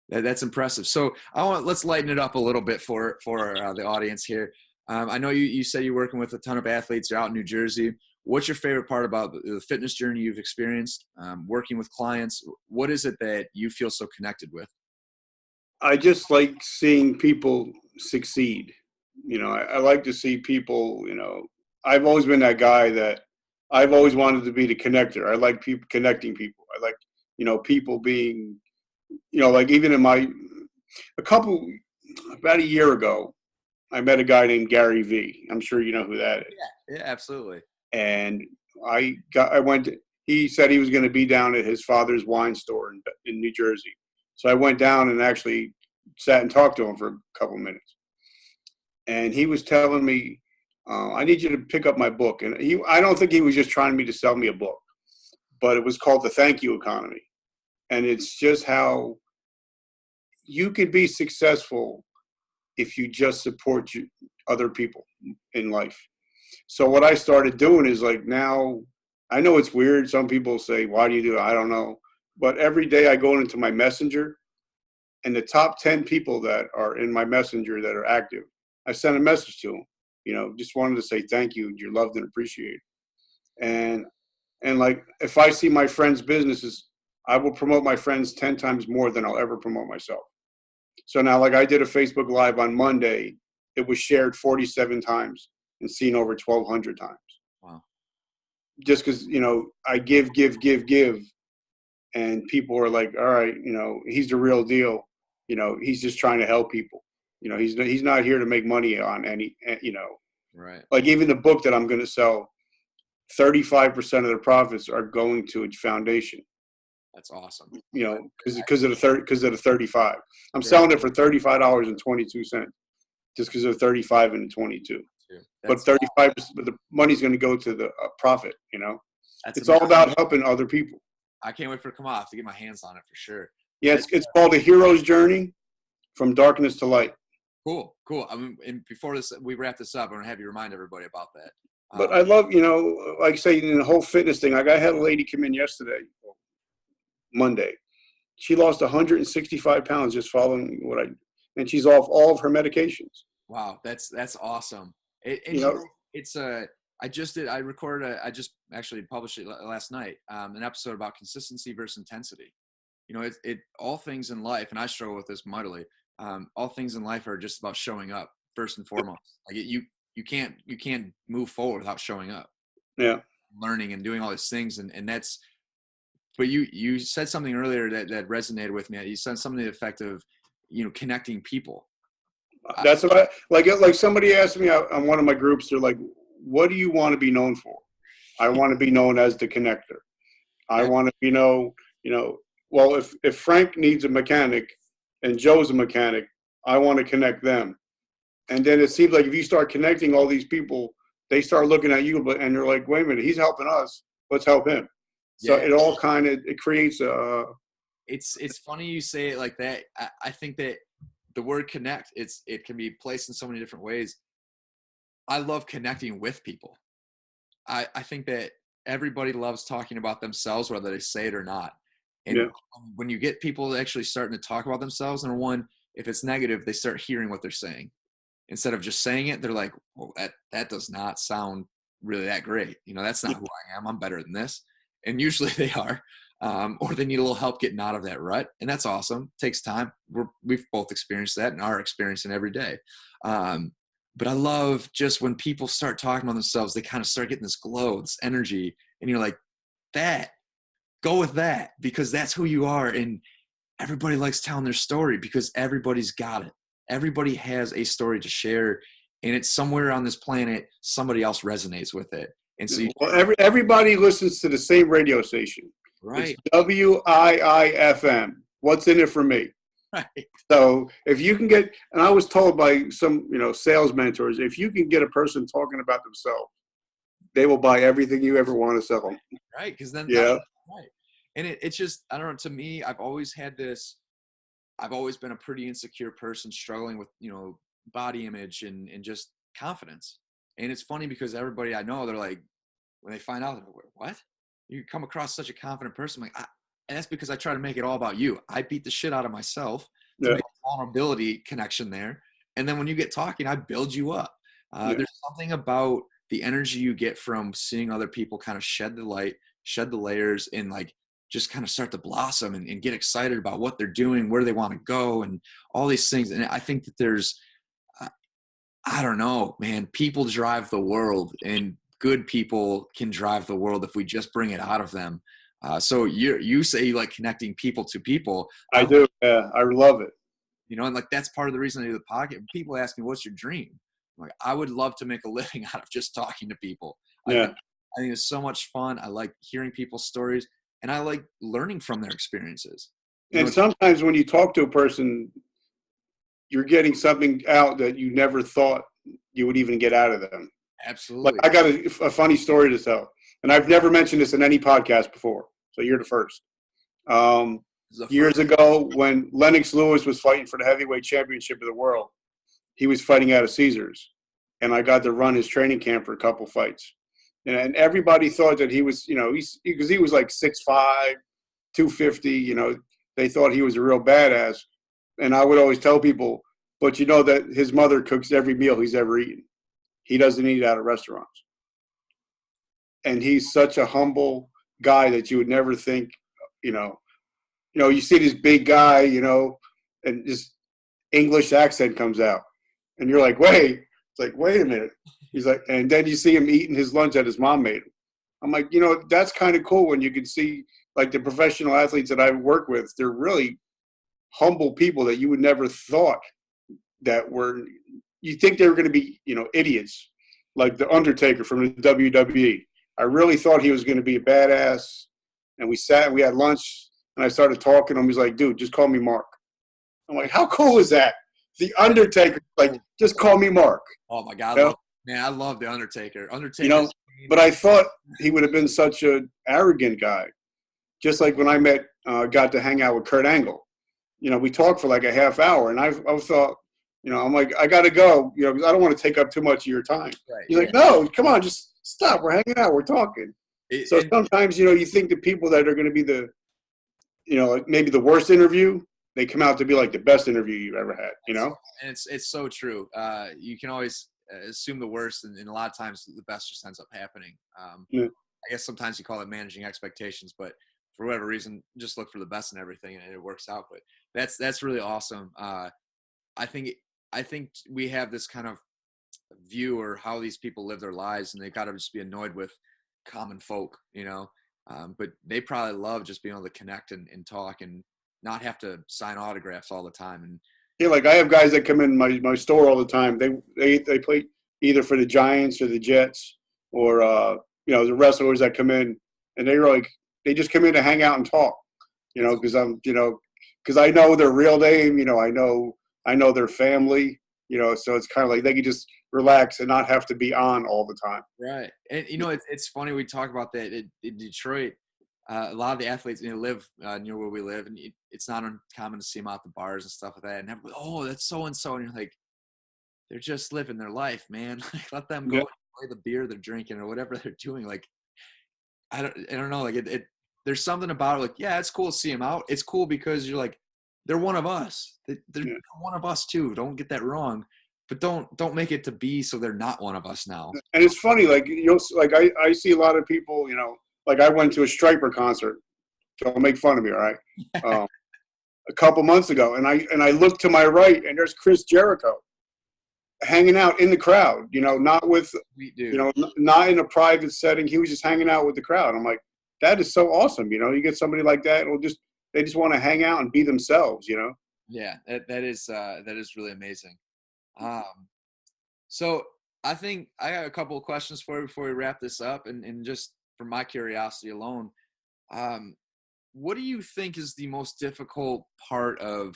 that's impressive. So let's lighten it up a little bit for the audience here. I know you said you're working with a ton of athletes. You're out in New Jersey. What's your favorite part about the fitness journey you've experienced, working with clients? What is it that you feel so connected with? I just like seeing people succeed. I like to see people, I've always been that guy that I've always wanted to be the connector. I like people connecting people. I like, people being, like even about a year ago, I met a guy named Gary V. I'm sure you know who that is. Yeah, absolutely. And he said he was going to be down at his father's wine store in New Jersey. So I went down and actually sat and talked to him for a couple of minutes. And he was telling me, I need you to pick up my book. And I don't think he was just trying to sell me a book, but it was called The Thank You Economy. And it's just how you could be successful if you just support other people in life. So what I started doing is, like, now I know it's weird. Some people say, why do you do it? I don't know. But every day I go into my messenger, and the top 10 people that are in my messenger that are active, I send a message to them, just wanted to say thank you. You're loved and appreciated. And like, if I see my friends' businesses, I will promote my friends 10 times more than I'll ever promote myself. So now, like, I did a Facebook Live on Monday. It was shared 47 times and seen over 1,200 times. Wow. Just because, I give. And people are like, all right, he's the real deal. He's just trying to help people. He's not here to make money on any, Right. Like, even the book that I'm going to sell, 35% of the profits are going to a foundation. That's awesome. Because of the 35. I'm selling it for $35.22 just because of 35 and 22. But 35%, but the money's going to go to the profit. It's all about helping other people. I can't wait for it to come out. I have to get my hands on it for sure. Yeah, it's called The Hero's Journey from Darkness to Light. Cool. I mean, and before we wrap this up, I'm going to have you remind everybody about that. But I love, like I say, in the whole fitness thing, like, I had a lady come in yesterday, Monday. She lost 165 pounds just following and she's off all of her medications. Wow, that's awesome. I just actually published it last night, an episode about consistency versus intensity. All things in life, and I struggle with this mightily. All things in life are just about showing up first and foremost. Like, you can't move forward without showing up. Yeah. Learning and doing all these things, and that's. But you said something earlier that resonated with me. You said something to the effect of, connecting people. That's what like somebody asked me on one of my groups, they're like, what do you want to be known for? I want to be known as the connector. I want to be well, if Frank needs a mechanic and Joe's a mechanic, I want to connect them. And then it seems like if you start connecting all these people, they start looking at you, and they're like, wait a minute, he's helping us. Let's help him. So it all it creates a It's funny you say it like that. I think that the word connect, it can be placed in so many different ways. I love connecting with people. I think that everybody loves talking about themselves, whether they say it or not. And Yeah. when you get people actually starting to talk about themselves, number one, if it's negative, they start hearing what they're saying. Instead of just saying it, they're like, well, that does not sound really that great. That's not who I am. I'm better than this. And usually they are, or they need a little help getting out of that rut. And that's awesome. It takes time. We've both experienced that and are experiencing every day. But I love just when people start talking about themselves, they kind of start getting this glow, this energy. And you're like, go with that, because that's who you are. And everybody likes telling their story because everybody's got it. Everybody has a story to share, and it's somewhere on this planet, somebody else resonates with it. And so everybody listens to the same radio station. Right. It's WIIFM. What's in it for me? Right. So if you can get, and I was told by some, sales mentors, if you can get a person talking about themselves, they will buy everything you ever want to sell them. Right. Because then, yeah. Right. And it's just, I don't know, to me, I've always been a pretty insecure person struggling with, body image and just confidence. And it's funny because everybody I know, they're like, when they find out, what? You come across such a confident person. I'm like, and that's because I try to make it all about you. I beat the shit out of myself to make a vulnerability connection there. And then when you get talking, I build you up. There's something about the energy you get from seeing other people kind of shed the light, shed the layers, and like just kind of start to blossom and get excited about what they're doing, where they want to go, and all these things. And I think that there's, I don't know, man, people drive the world, and good people can drive the world if we just bring it out of them. So you say you like connecting people to people. I do. Yeah, I love it. And like that's part of the reason I do the podcast. People ask me, "What's your dream?" I'm like, I would love to make a living out of just talking to people. Yeah. I think it's so much fun. I like hearing people's stories, and I like learning from their experiences. And sometimes when you talk to a person, you're getting something out that you never thought you would even get out of them. Absolutely. Like I got a funny story to tell, and I've never mentioned this in any podcast before, so you're the first. Years ago, when Lennox Lewis was fighting for the heavyweight championship of the world, he was fighting out of Caesars, and I got to run his training camp for a couple fights. And everybody thought that he was, because he was like 6'5", 250, they thought he was a real badass. And I would always tell people, but you know that his mother cooks every meal he's ever eaten. He doesn't eat out of restaurants. And he's such a humble guy that you would never think, you see this big guy, and this English accent comes out. And you're like, wait a minute. He's like, and then you see him eating his lunch that his mom made him. I'm like, that's kind of cool when you can see like the professional athletes that I work with, they're really humble people that you would never thought that you think they were going to be, idiots, like the Undertaker from the WWE. I really thought he was going to be a badass. And we sat and we had lunch and I started talking to him. He's like, dude, just call me Mark. I'm like, how cool is that? The Undertaker, like, just call me Mark. Oh my God. I love the Undertaker. But I thought he would have been such an arrogant guy. Just like when I got to hang out with Kurt Angle. We talked for like a half hour, and I thought, I'm like, I got to go, because I don't want to take up too much of your time. Right, He's like, no, come on, just stop. We're hanging out. We're talking. Sometimes, you think the people that are going to be the, like maybe the worst interview, they come out to be like the best interview you've ever had, And it's so true. You can always assume the worst, and a lot of times the best just ends up happening. I guess sometimes you call it managing expectations, but for whatever reason, just look for the best in everything and it works out. But that's really awesome. I think we have this kind of view or how these people live their lives, and they got to just be annoyed with common folk, but they probably love just being able to connect and talk and not have to sign autographs all the time. And yeah, like I have guys that come in my store all the time. They play either for the Giants or the Jets or the wrestlers that come in, and they're like, they just come in to hang out and talk, because because I know their real name, I know their family, so it's kind of like they can just relax and not have to be on all the time. Right. And, it's funny we talk about that in Detroit. a lot of the athletes live near where we live, and it's not uncommon to see them out the bars and stuff like that. And everybody, oh, that's so and so, and you're like, they're just living their life, man. Like, let them go enjoy the beer they're drinking or whatever they're doing. Like, I don't know. Like there's something about it. Like, yeah, it's cool to see them out. It's cool because you're like, they're one of us. They're one of us too. Don't get that wrong. But don't make it to be so they're not one of us now. And it's funny, like I see a lot of people, like I went to a Striper concert. Don't make fun of me, all right? A couple months ago, and I looked to my right, and there's Chris Jericho hanging out in the crowd. Not with, not in a private setting. He was just hanging out with the crowd. I'm like, that is so awesome. You get somebody like that, they just want to hang out and be themselves. Yeah, that is really amazing. So I think I got a couple of questions for you before we wrap this up, and just for my curiosity alone, what do you think is the most difficult part of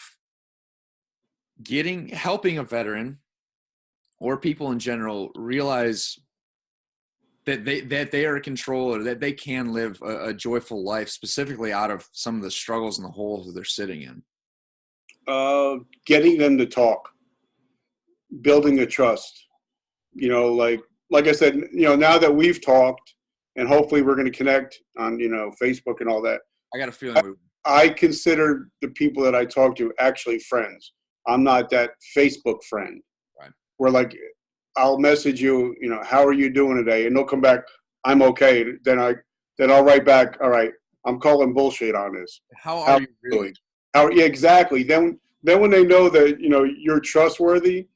helping a veteran or people in general realize that they are in control, or that they can live a joyful life, specifically out of some of the struggles and the holes that they're sitting in? Getting them to talk, building the trust. Like I said, now that we've talked, and hopefully we're going to connect on, Facebook and all that. I got a feeling. I consider the people that I talk to actually friends. I'm not that Facebook friend. Right. Where like, I'll message you, how are you doing today? And they'll come back, I'm okay. Then I'll write back, all right, I'm calling bullshit on this. How are you really? Yeah, exactly. Then when they know that, you're trustworthy,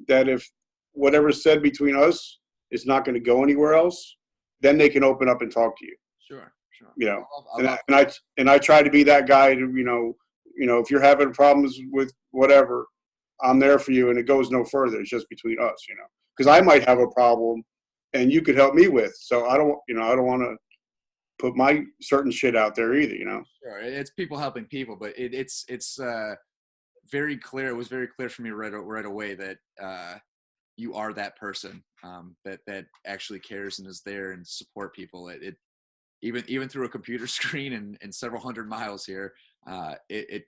that if whatever's said between us is not going to go anywhere else, then they can open up and talk to you. Sure. And I try to be that guy to, if you're having problems with whatever, I'm there for you, and it goes no further. It's just between us, because I might have a problem and you could help me with. So I don't want to put my certain shit out there either, Sure. It's people helping people, but it's very clear. It was very clear for me right away that you are that person that actually cares and is there and support people. It even through a computer screen and several hundred miles here, it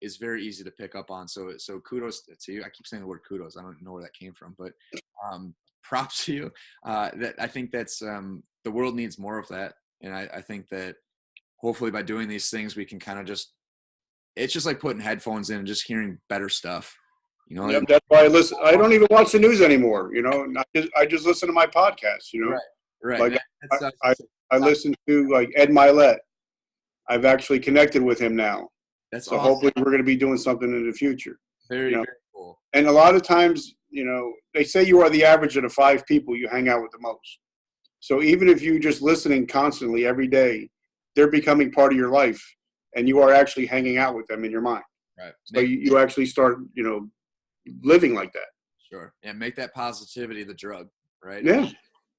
is very easy to pick up on. So kudos to you. I keep saying the word kudos. I don't know where that came from, but props to you. That I think that's the world needs more of that, and I think that hopefully by doing these things we can kind of it's just like putting headphones in and just hearing better stuff. Yep, that's why I listen. I don't even watch the news anymore. I just listen to my podcast. Right. Like I listen to like Ed Milet. I've actually connected with him now. That's so awesome. Hopefully we're going to be doing something in the future. Very cool. And a lot of times, they say you are the average of the 5 people you hang out with the most. So even if you just listening constantly every day, they're becoming part of your life, and you are actually hanging out with them in your mind. Right. So you actually start, living like that. Sure. And make that positivity the drug, right? Yeah.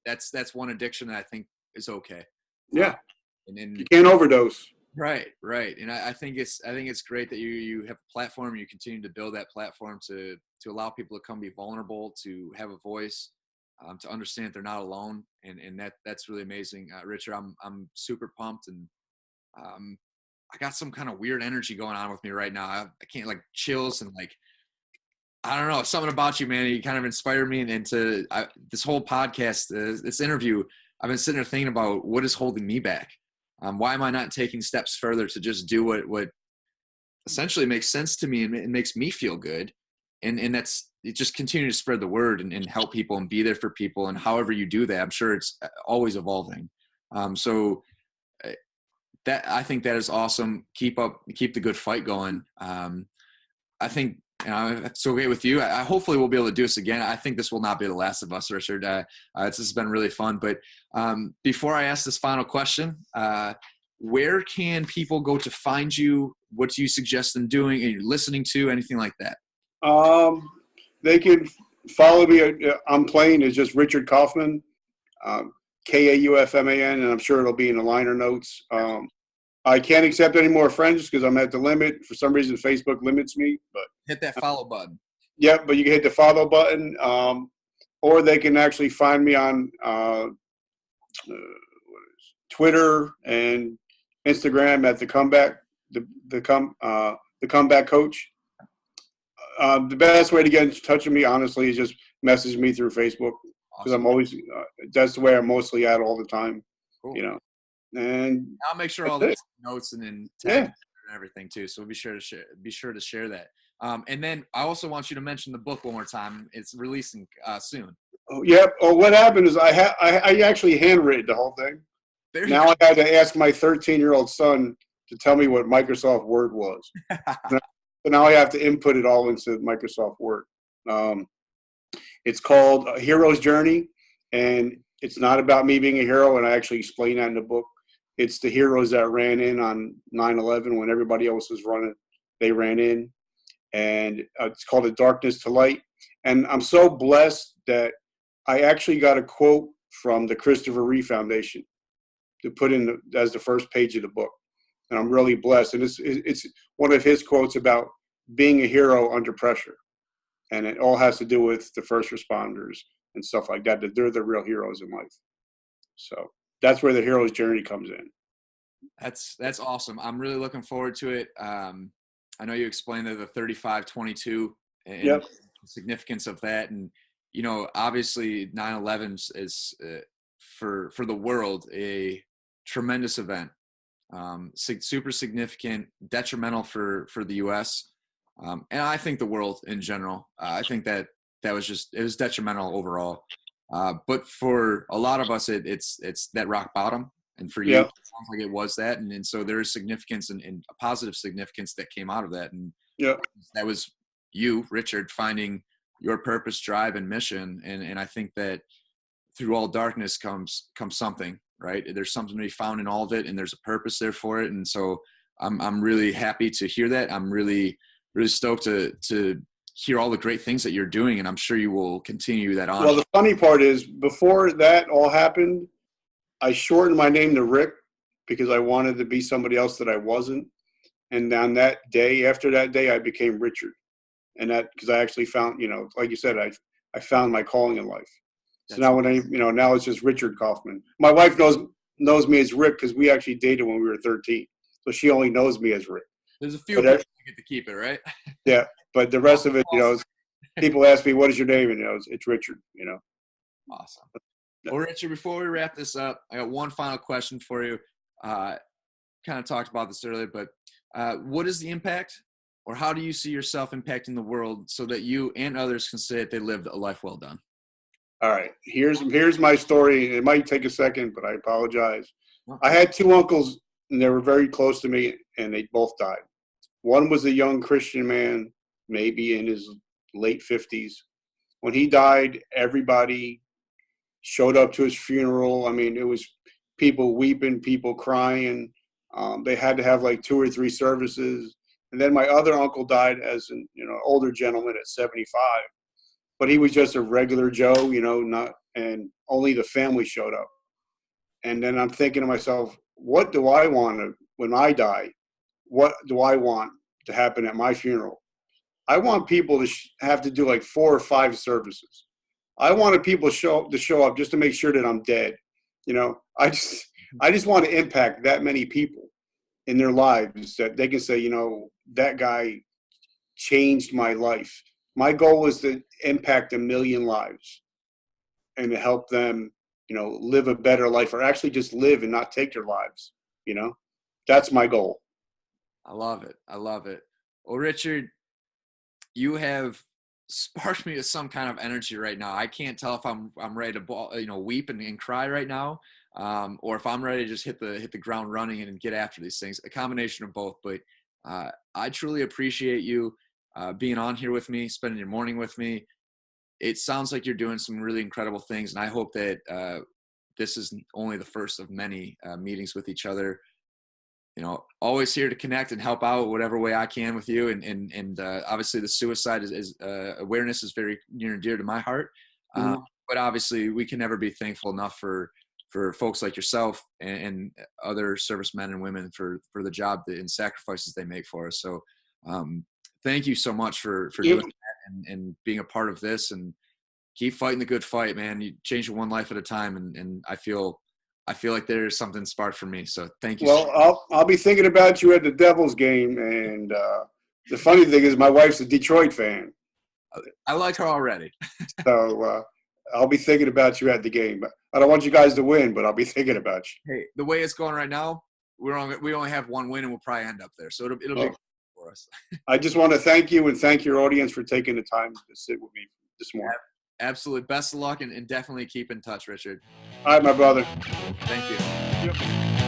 That's one addiction that I think is okay. Yeah. And then you can't overdose. Right. And I think it's great that you have a platform. You continue to build that platform to allow people to come be vulnerable, to have a voice, to understand that they're not alone, and that's really amazing. Richard, I'm super pumped, and I got some kind of weird energy going on with me right now. I can't, like, chills, and like, I don't know, something about you, man. You kind of inspired me into this whole podcast, this interview. I've been sitting there thinking about what is holding me back. Why am I not taking steps further to just do what essentially makes sense to me and it makes me feel good? And it just continue to spread the word and help people and be there for people. And however you do that, I'm sure it's always evolving. So that, I think that is awesome. Keep the good fight going. I think, if it's okay with you, I hopefully we'll be able to do this again. I think this will not be the last of us, Richard. This has been really fun. But before I ask this final question, where can people go to find you? What do you suggest them doing? Are you listening to anything like that? They can follow me. I'm playing is just Richard Kaufman, Kaufman, and I'm sure it'll be in the liner notes. I can't accept any more friends because I'm at the limit. For some reason, Facebook limits me. But hit that follow button. Yeah, but you can hit the follow button, or they can actually find me on Twitter and Instagram at the comeback coach. The best way to get in touch with me, honestly, is just message me through Facebook, because Awesome. I'm always that's the way I'm mostly at all the time. Cool. You know, and I'll make sure all that's the notes and then it. tag Yeah. and everything too. So be sure to share that. And then I also want you to mention the book one more time. It's releasing soon. Oh, yep. Oh, what happened is I actually handwritten the whole thing. There you Now go. I had to ask my 13-year-old son to tell me what Microsoft Word was. So now I have to input it all into Microsoft Word. It's called A Hero's Journey, and it's not about me being a hero, and I actually explain that in the book. It's the heroes that ran in on 9/11 when everybody else was running. They ran in, and it's called A Darkness to Light. And I'm so blessed that I actually got a quote from the Christopher Reeve Foundation to put in as the first page of the book. And I'm really blessed. And it's one of his quotes about being a hero under pressure. And it all has to do with the first responders and stuff like that, that they're the real heroes in life. So that's where the hero's journey comes in. That's awesome. I'm really looking forward to it. I know you explained the 35-22 and Yep. the significance of that. And, you know, obviously 9/11 is for the world, a tremendous event, super significant, detrimental for the U.S. And I think the world in general. I think that it was detrimental overall. But for a lot of us, it's that rock bottom. And for you, Yep. it sounds like it was that. And so there is significance and a positive significance that came out of that. And Yep. that was you, Richard, finding your purpose, drive, and mission. And I think that through all darkness comes something, right? There's something to be found in all of it, and there's a purpose there for it. And so I'm really happy to hear that. I'm really stoked to hear all the great things that you're doing, and I'm sure you will continue that on. Well, the funny part is, before that all happened, I shortened my name to Rick because I wanted to be somebody else that I wasn't. And on that day, after that day, I became Richard. And that, because I actually found, like you said, I found my calling in life. So now now it's just Richard Kaufman. My wife knows me as Rick because we actually dated when we were 13. So she only knows me as Rick. There's a few people that get to keep it, right? Yeah. But the rest of it, people ask me, what is your name? And it's Richard, Awesome. Well, Richard, before we wrap this up, I got one final question for you. Kind of talked about this earlier, but what is the impact, or how do you see yourself impacting the world so that you and others can say that they lived a life well done? All right. Here's my story. It might take a second, but I apologize. I had two uncles, and they were very close to me, and they both died. One was a young Christian man, maybe in his late 50s. When he died, everybody showed up to his funeral. I mean, it was people weeping, people crying. They had to have like 2 or 3 services. And then my other uncle died as an older gentleman at 75. But he was just a regular Joe, and only the family showed up. And then I'm thinking to myself, what do I want when I die? What do I want to happen at my funeral? I want people to have to do like 4 or 5 services. I wanted people to show up just to make sure that I'm dead. I just want to impact that many people in their lives that they can say, that guy changed my life. My goal is to impact 1 million lives and to help them, live a better life, or actually just live and not take their lives. That's my goal. I love it. I love it. Well, Richard, you have sparked me with some kind of energy right now. I can't tell if I'm ready to weep and cry right now, or if I'm ready to just hit the ground running and get after these things. A combination of both. But I truly appreciate you being on here with me, spending your morning with me. It sounds like you're doing some really incredible things, and I hope that this is only the first of many meetings with each other. Always here to connect and help out whatever way I can with you. And obviously the suicide is awareness is very near and dear to my heart. But obviously we can never be thankful enough for folks like yourself and other servicemen and women for the job and sacrifices they make for us. So thank you so much for doing that and being a part of this, and keep fighting the good fight, man. You change it one life at a time. And I feel I feel like there's something sparked for me. So thank you. Well, I'll be thinking about you at the Devils game. And the funny thing is, my wife's a Detroit fan. I like her already. So I'll be thinking about you at the game. I don't want you guys to win, but I'll be thinking about you. Hey, the way it's going right now, we only have one win, and we'll probably end up there. So it'll be good for us. I just want to thank you and thank your audience for taking the time to sit with me this morning. Absolutely. Best of luck, and definitely keep in touch, Richard. All right, my brother. Thank you. Yep.